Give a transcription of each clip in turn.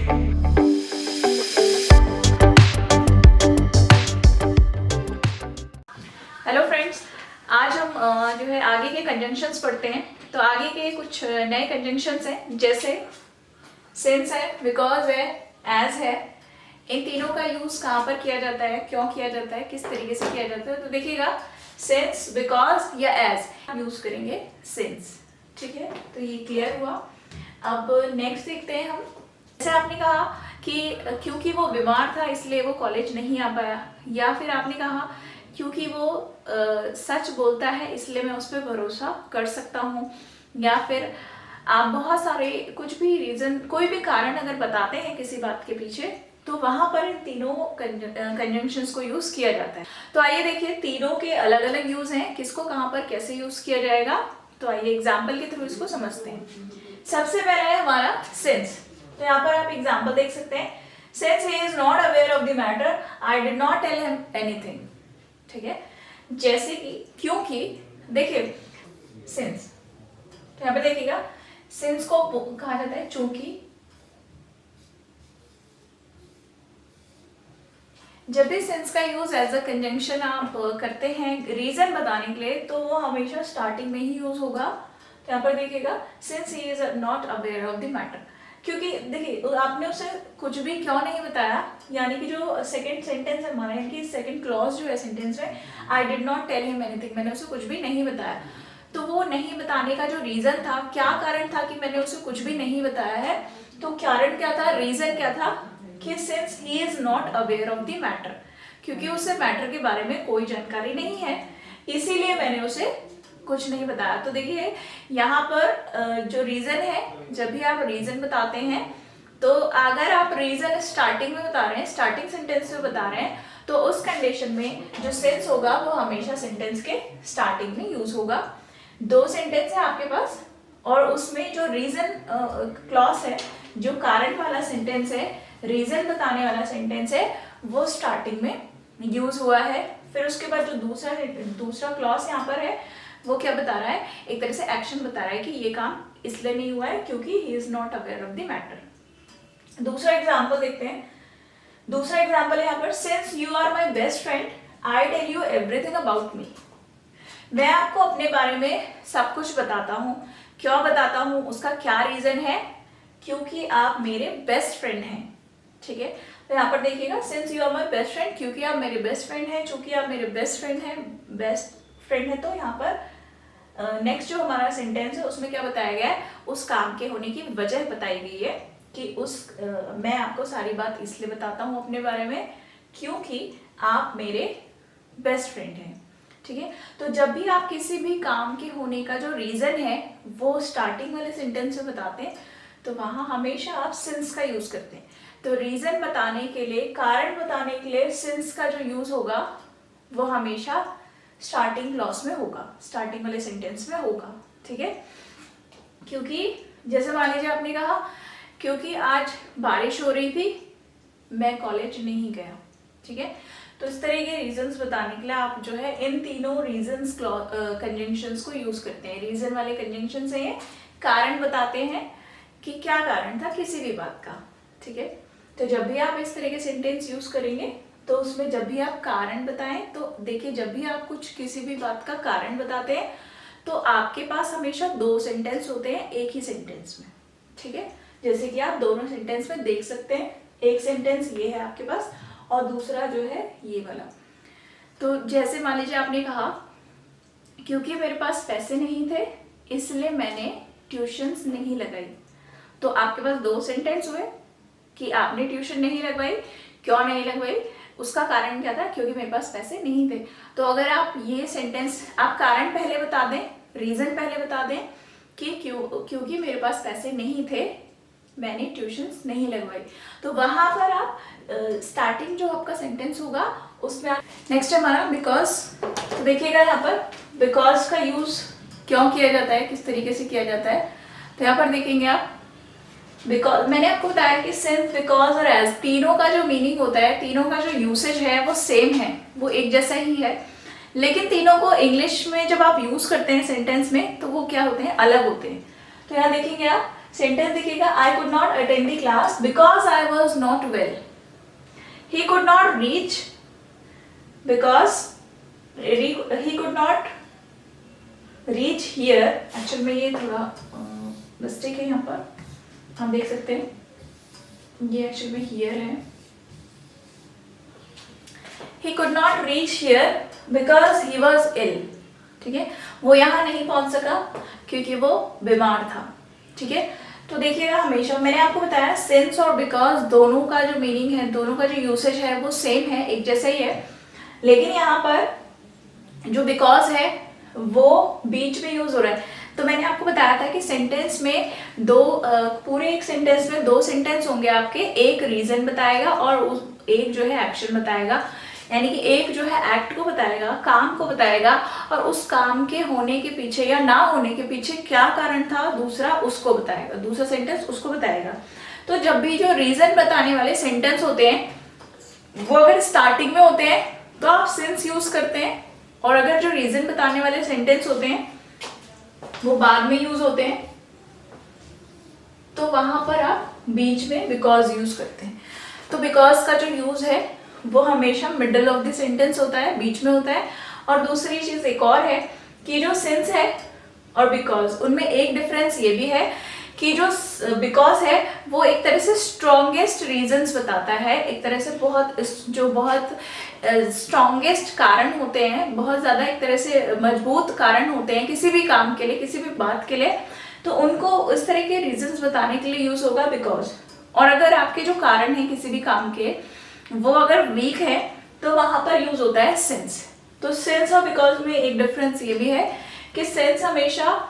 Hello friends, आज हम जो है आगे के कंजंक्शंस पढ़ते हैं। तो आगे के कुछ नए कंजंक्शंस हैं, जैसे सिंस है, बिकॉज है, एज है। इन तीनों का यूज कहाँ पर किया जाता है, क्यों किया जाता है, किस तरीके से किया जाता है। तो देखिएगा, सिंस, बिकॉज या एज यूज करेंगे सिंस। ठीक है, तो ये क्लियर हुआ। अब नेक्स्ट देखते हैं हम। जैसे आपने कहा कि क्योंकि वो बीमार था इसलिए वो कॉलेज नहीं आ पाया, या फिर आपने कहा क्योंकि वो सच बोलता है इसलिए मैं उस पर भरोसा कर सकता हूँ, या फिर आप बहुत सारे कुछ भी रीजन, कोई भी कारण अगर बताते हैं किसी बात के पीछे, तो वहां पर इन तीनों कंजंक्शंस को यूज किया जाता है। तो आइए देखिए, तीनों के अलग अलग यूज हैं, किसको कहाँ पर कैसे यूज किया जाएगा। तो आइए एग्जाम्पल के थ्रू इसको समझते हैं। सबसे पहला है हमारा सिंस। तो यहाँ पर आप एग्जाम्पल देख सकते हैं, since he is not aware of the matter I did not tell him anything. ठीक है, जैसे कि क्योंकि, देखिए सिंस, तो यहाँ पे देखिएगा सिंस को कहा जाता है चूंकि। जब भी सिंस का यूज एज अ कंजंक्शन आप करते हैं रीजन बताने के लिए, तो वो हमेशा स्टार्टिंग में ही यूज होगा। तो यहाँ पर देखिएगा, since he is not aware of the matter, क्योंकि देखिए आपने उसे कुछ भी क्यों नहीं बताया, यानी कि जो सेकंड सेंटेंस है हमारा, यानी कि सेकंड क्लॉज जो है सेंटेंस में, I did not tell him anything, मैंने उसे कुछ भी नहीं बताया। तो वो नहीं बताने का जो रीजन था, क्या कारण था कि मैंने उसे कुछ भी नहीं बताया है, तो कारण क्या था, रीजन क्या था, कि since he is not aware of the matter, क्योंकि उसे मैटर के बारे में कोई जानकारी नहीं है, इसीलिए मैंने उसे कुछ नहीं बताया। तो देखिए यहाँ पर जो रीजन है, जब भी आप रीजन बताते हैं, तो अगर आप रीजन स्टार्टिंग में बता रहे हैं, स्टार्टिंग सेंटेंस में बता रहे हैं, तो उस कंडीशन में जो सेंस होगा वो हमेशा सेंटेंस के स्टार्टिंग में यूज होगा। दो सेंटेंस है आपके पास, और उसमें जो रीजन क्लॉज है, जो कारण वाला सेंटेंस है, रीजन बताने वाला सेंटेंस है, वो स्टार्टिंग में यूज हुआ है। फिर उसके बाद जो दूसरा क्लॉज यहाँ पर है, वो क्या बता रहा है, एक तरह से एक्शन बता रहा है कि ये काम इसलिए नहीं हुआ है क्योंकि he is not aware of the matter. दूसरा एग्जाम्पल देखते हैं। दूसरा एग्जाम्पल है यहाँ पर, since you are my best friend I tell you everything about me. मैं आपको अपने बारे में सब कुछ बताता हूँ। क्यों बताता हूँ, उसका क्या रीजन है, क्योंकि आप मेरे बेस्ट फ्रेंड हैं। ठीक है, तो यहाँ पर देखिएगा, since you are my best friend, क्योंकि आप मेरे बेस्ट फ्रेंड हैं, चूंकि आप मेरे बेस्ट फ्रेंड है, तो यहाँ पर नेक्स्ट जो हमारा सेंटेंस है उसमें क्या बताया गया है, उस काम के होने की वजह बताई गई है कि मैं आपको सारी बात इसलिए बताता हूँ अपने बारे में क्योंकि आप मेरे बेस्ट फ्रेंड हैं। ठीक है, तो जब भी आप किसी भी काम के होने का जो रीजन है वो स्टार्टिंग वाले सेंटेंस में बताते हैं, तो वहां हमेशा आप सिंस का यूज करते हैं। तो रीजन बताने के लिए, कारण बताने के लिए सिंस का जो यूज होगा वो हमेशा स्टार्टिंग क्लॉज में होगा, स्टार्टिंग वाले सेंटेंस में होगा। ठीक है, क्योंकि जैसे मान लीजिए आपने कहा क्योंकि आज बारिश हो रही थी मैं कॉलेज नहीं गया। ठीक है, तो इस तरह के रीजंस बताने के लिए आप जो है इन तीनों रीजंस कंजंक्शंस को यूज करते हैं। रीजन वाले कंजंक्शंस हैं, कारण बताते हैं कि क्या कारण था किसी भी बात का। ठीक है, तो जब भी आप इस तरह के सेंटेंस यूज करेंगे, तो उसमें जब भी आप कारण बताएं, तो देखिए जब भी आप कुछ किसी भी बात का कारण बताते हैं, तो आपके पास हमेशा दो सेंटेंस होते हैं एक ही सेंटेंस में। ठीक है, जैसे कि आप दोनों सेंटेंस में देख सकते हैं, एक सेंटेंस ये है आपके पास और दूसरा जो है ये वाला। तो जैसे मान लीजिए आपने कहा क्योंकि मेरे पास पैसे नहीं थे इसलिए मैंने ट्यूशन्स नहीं लगाई, तो आपके पास दो सेंटेंस हुए कि आपने ट्यूशन नहीं लगवाई, क्यों नहीं लगवाई, उसका कारण क्या था, क्योंकि मेरे पास पैसे नहीं थे। तो अगर आप ये सेंटेंस, आप कारण पहले बता दें, रीजन पहले बता दें कि क्योंकि मेरे पास पैसे नहीं थे मैंने ट्यूशन्स नहीं लगवाई, तो वहां पर आप स्टार्टिंग जो आपका सेंटेंस होगा उसमें नेक्स्ट हमारा बिकॉज। तो देखिएगा यहाँ पर बिकॉज का यूज क्यों किया जाता है, किस तरीके से किया जाता है। तो यहाँ पर देखेंगे आप, बिकॉज मैंने आपको बताया कि सिंस, बिकॉज और एज, तीनों का जो मीनिंग होता है, तीनों का जो यूसेज है वो सेम है, वो एक जैसा ही है, लेकिन तीनों को इंग्लिश में जब आप यूज करते हैं सेंटेंस में, तो वो क्या होते हैं, अलग होते हैं। तो यहाँ देखेंगे आप, सेंटेंस देखिएगा, I could not attend the class because I was not well. He could not reach because he could not reach here. Actual में ये थोड़ा मिस्टेक है यहाँ पर, हम देख सकते हैं, ये एक्चुअल में हियर है. He could not reach here because he was ill. ठीक है, वो यहाँ नहीं पहुंच सका क्योंकि वो बीमार था. ठीक है, तो देखिएगा हमेशा मैंने आपको बताया सिंस और बिकॉज दोनों का जो मीनिंग है, दोनों का जो यूसेज है वो सेम है, एक जैसा ही है. लेकिन यहाँ पर जो बिकॉज है वो बीच में यूज हो रहा है. तो मैंने आपको बताया था कि सेंटेंस में पूरे एक सेंटेंस में 2 सेंटेंस होंगे आपके, एक रीजन बताएगा और एक जो है एक्शन बताएगा. यानी कि एक जो है एक्ट को बताएगा, काम को बताएगा, और उस काम के होने के पीछे या ना होने के पीछे क्या कारण था दूसरा उसको बताएगा, दूसरा सेंटेंस उसको बताएगा. तो जब भी जो रीजन बताने वाले सेंटेंस होते हैं वो अगर स्टार्टिंग में होते हैं तो आप सिंस यूज करते हैं, और अगर जो रीजन बताने वाले सेंटेंस होते हैं वो बाद में यूज होते हैं तो वहां पर आप बीच में बिकॉज यूज करते हैं. तो बिकॉज का जो यूज है वो हमेशा मिडल ऑफ द सेंटेंस होता है, बीच में होता है. और दूसरी चीज एक और है कि जो सिंस है और बिकॉज, उनमें एक डिफरेंस ये भी है कि जो बिकॉज है वो एक तरह से स्ट्रॉन्गेस्ट रीजंस बताता है, एक तरह से बहुत स्ट्रॉन्गेस्ट कारण होते हैं, बहुत ज़्यादा एक तरह से मजबूत कारण होते हैं किसी भी काम के लिए, किसी भी बात के लिए. तो उनको इस तरह के रीजंस बताने के लिए यूज होगा बिकॉज. और अगर आपके जो कारण है किसी भी काम के वो अगर वीक है तो वहां पर यूज होता है सिंस. तो सिंस और बिकॉज में एक डिफरेंस ये भी है कि सिंस हमेशा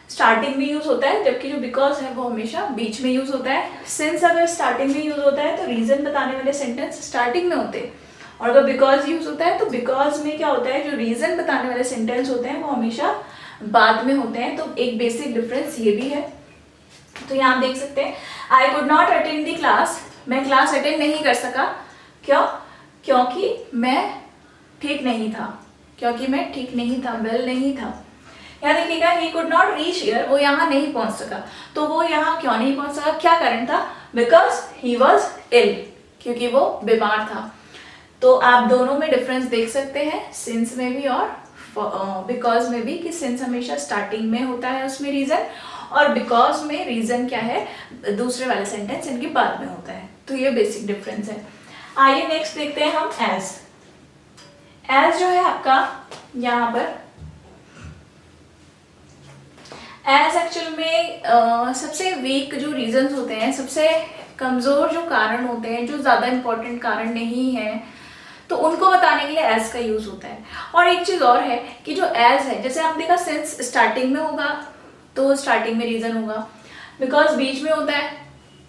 स्टार्टिंग में यूज होता है जबकि जो बिकॉज है वो हमेशा बीच में यूज होता है. सिंस अगर स्टार्टिंग में यूज होता है तो रीजन बताने वाले सेंटेंस स्टार्टिंग में होते हैं, और अगर बिकॉज यूज होता है तो बिकॉज में क्या होता है, जो रीजन बताने वाले सेंटेंस होते हैं वो हमेशा बाद में होते हैं. तो एक बेसिक डिफरेंस ये भी है. तो यहाँ आप देख सकते हैं I could not attend the class, मैं क्लास अटेंड नहीं कर सका. क्यों? क्योंकि मैं ठीक नहीं था, क्योंकि मैं ठीक नहीं था, वेल नहीं था. यहाँ देखिएगा ही कुड नॉट रीच हियर, वो यहाँ नहीं पहुंच सका. तो वो यहाँ क्यों नहीं पहुंच सका, क्या कारण था? बिकॉज ही वॉज इल, क्योंकि वो बीमार था. तो आप दोनों में डिफरेंस देख सकते हैं, सिंस में भी और बिकॉज में भी, कि सिंस हमेशा स्टार्टिंग में होता है उसमें रीजन, और बिकॉज में रीजन क्या है दूसरे वाले सेंटेंस इनके बाद में होता है. तो ये बेसिक डिफरेंस है. आइए नेक्स्ट देखते हैं हम एज. एज जो है आपका यहाँ पर एज एक्चुअल में सबसे वीक जो रीजंस होते हैं, सबसे कमजोर जो कारण होते हैं, जो ज्यादा इंपॉर्टेंट कारण नहीं है, तो उनको बताने के लिए एज का यूज होता है. और एक चीज और है कि जो एज है, जैसे आपने देखा सिंस स्टार्टिंग में होगा तो स्टार्टिंग में रीजन होगा, बिकॉज बीच में होता है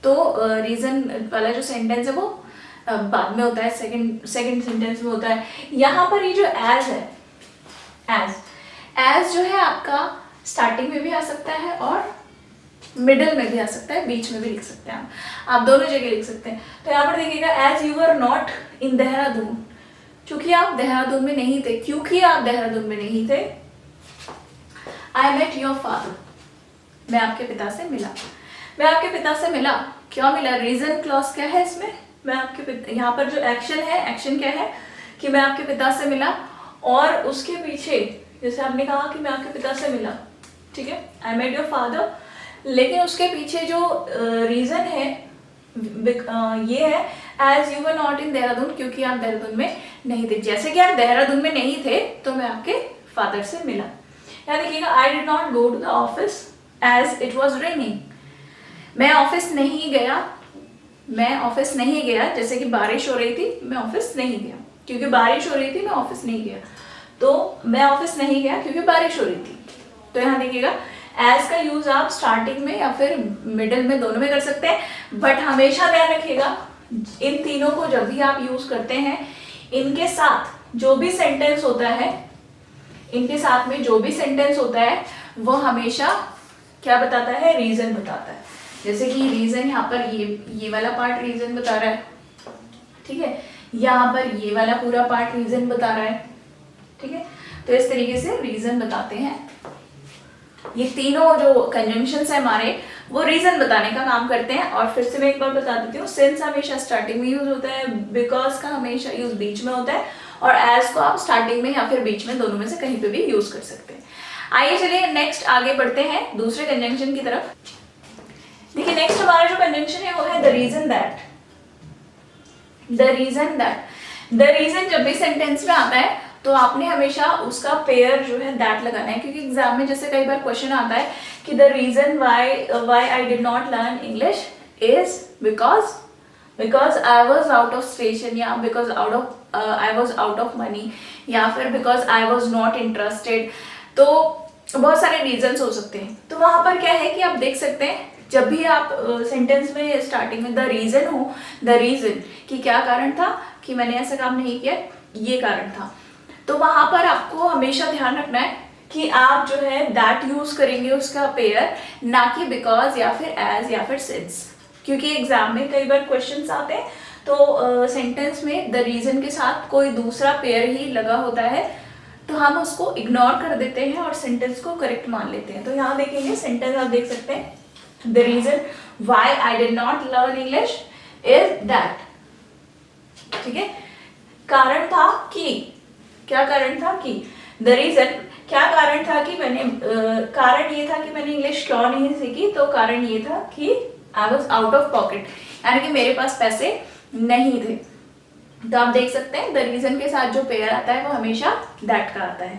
तो रीजन वाला जो सेंटेंस है वो बाद में होता है, सेकंड सेंटेंस में होता है. यहाँ पर ये जो एज है, एज जो है आपका स्टार्टिंग में भी आ सकता है और मिडिल में भी आ सकता है, बीच में भी लिख सकते हैं आप दोनों जगह लिख सकते हैं. तो यहाँ पर देखिएगा as you are not in Dehradun, क्योंकि आप देहरादून में नहीं थे, क्योंकि आप देहरादून में नहीं थे. आई मेट योर फादर, मैं आपके पिता से मिला. मैं आपके पिता से मिला, क्यों मिला? रीजन क्लॉज क्या है इसमें, मैं आपके यहाँ पर जो एक्शन है, एक्शन क्या है कि मैं आपके पिता से मिला, और उसके पीछे जैसे आपने कहा कि मैं आपके पिता से मिला, ठीक है, आई मेट योर फादर, लेकिन उसके पीछे जो रीजन है ये है as you were not in Dehradun, क्योंकि आप देहरादून में नहीं थे. जैसे कि आप देहरादून में नहीं थे तो मैं आपके फादर से मिला. यहाँ देखिएगा I did not go to the office as it was raining, मैं ऑफिस नहीं गया, मैं ऑफिस नहीं गया, जैसे कि बारिश हो रही थी मैं ऑफिस नहीं गया, क्योंकि बारिश हो रही थी मैं ऑफिस नहीं गया. तो मैं ऑफिस नहीं गया क्योंकि बारिश हो रही थी. तो यहाँ देखिएगा एज का यूज आप स्टार्टिंग में या फिर मिडिल में, दोनों में कर सकते हैं, बट हमेशा ध्यान रखिएगा इन तीनों को जब भी आप यूज करते हैं, इनके साथ जो भी सेंटेंस होता है, इनके साथ में जो भी सेंटेंस होता है वो हमेशा क्या बताता है, रीजन बताता है. जैसे कि रीजन यहाँ पर ये वाला पार्ट रीजन बता रहा है, ठीक है, यहाँ पर ये वाला पूरा पार्ट रीजन बता रहा है, ठीक है. तो इस तरीके से रीजन बताते हैं. ये तीनों जो कंजंक्शंस है हमारे वो रीजन बताने का काम करते हैं। और फिर से मैं एक बार बता देती हूँ, सिंस हमेशा स्टार्टिंग में यूज होता है, बिकॉज का हमेशा यूज बीच में होता है, और एज को आप स्टार्टिंग में या फिर बीच में, दोनों में से कहीं पे भी यूज कर सकते हैं। आइए चलिए नेक्स्ट आगे बढ़ते हैं दूसरे कंजंक्शन की तरफ। देखिए नेक्स्ट हमारा जो कंजंक्शन है वो है the reason that. The reason that, the reason जब भी सेंटेंस में आता है तो आपने हमेशा उसका पेयर जो है दैट लगाना है, क्योंकि एग्जाम में जैसे कई बार क्वेश्चन आता है कि the reason why I did not learn English is because I was out of station, या because I was out of money, या फिर because I was not interested. तो बहुत सारे रीजंस हो सकते हैं। तो वहां पर क्या है कि आप देख सकते हैं जब भी आप सेंटेंस में स्टार्टिंग में द रीजन हो, द रीजन कि क्या कारण था कि मैंने ऐसा काम नहीं किया, ये कारण था, तो वहां पर आपको हमेशा ध्यान रखना है कि आप जो है दैट यूज करेंगे उसका पेयर, ना कि बिकॉज या फिर एज या फिर सिंस। क्योंकि एग्जाम में कई बार क्वेश्चंस आते हैं तो सेंटेंस में द रीजन के साथ कोई दूसरा पेयर ही लगा होता है, तो हम उसको इग्नोर कर देते हैं और सेंटेंस को करेक्ट मान लेते हैं। तो यहाँ देखेंगे सेंटेंस आप देख सकते हैं, the reason why I did not learn English is that. ठीक है, कारण था कि, क्या कारण था कि, द रीजन क्या कारण था कि मैंने कारण ये था कि मैंने इंग्लिश क्यों नहीं सीखी, तो कारण ये था कि आई वॉज आउट ऑफ पॉकेट, यानी कि मेरे पास पैसे नहीं थे। तो आप देख सकते हैं द रीजन के साथ जो पेयर आता है वो हमेशा दैट का आता है।